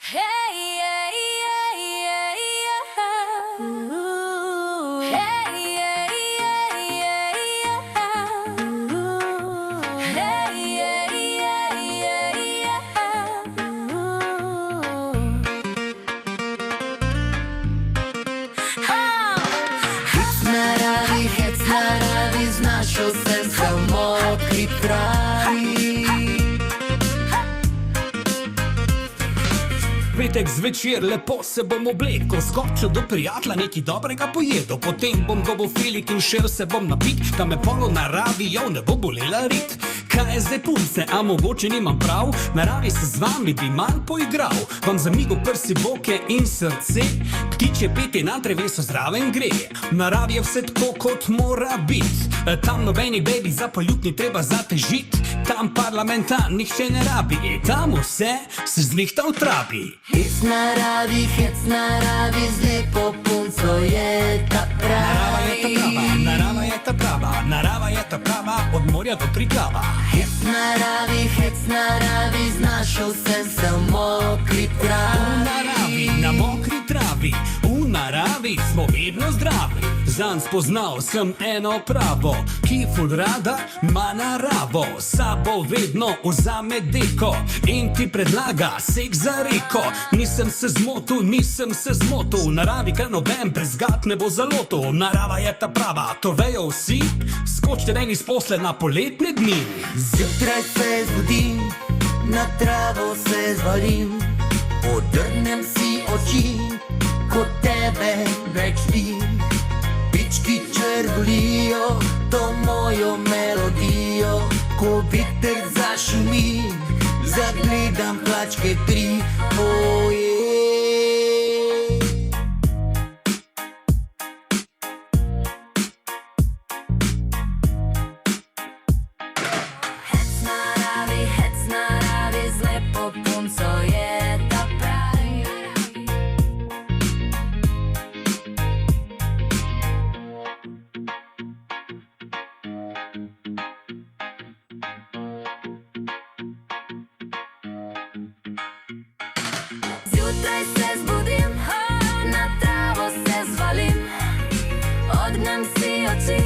Hey, yeah, yeah, yeah, yeah. Ooh. Hey, yeah, yeah, yeah, yeah. Ooh. Hey, yeah, yeah, yeah, yeah. Ooh. Hec naravi, znašel sem se v mokri travi. Petek zvečer lepo se bom oblekel, skočil do prijatelja, nekaj dobrega pojedel. Potem bom dobil filik in šel se bom napit, da me polo naravi, ne bo bolela rit. Kaj je zdaj punce, a mogoče nimam prav? Naravi se z vami bi manj poigral. Vam zamigo prsi, boke in srce, ptiče petje na drevesu zraven gre. Naravi je vse tako, kot mora bit. Tam nobenih baby za poljub ni treba zatežit. Tam parlamenta nihče ne rabi, tam vse se zlihta v trabi. Hec naravi, z lepo punco je ta pravi. Narava je ta prava, narava je ta prava, od morja do Triglava. Hec naravi, znašel sem se v mokri V travi. naravi, na mokri travi, v naravi smo vedno zdravi. Zanj spoznal sem eno pravo, ki ful rada ima naravo. Sabo vedno vzame deko in ti predlaga sek za reko. Nisem se zmotil, v naravi kar noben brezgat ne bo zalotil. Narava je ta prava, to vejo vsi, skočite ven iz posle na poletne dni. Zjutraj se zbudim, na travo se zvalim, odrnem si oči, ko tebe več ni. Pički črgolijo to mojo melodijo, ko veter zašumi, zagledam plačke tri. Oje. Hec naravi, z lepo punco je ta pravi. Zjutraj se zbudim, na travo se zvalim, odgnem si oči,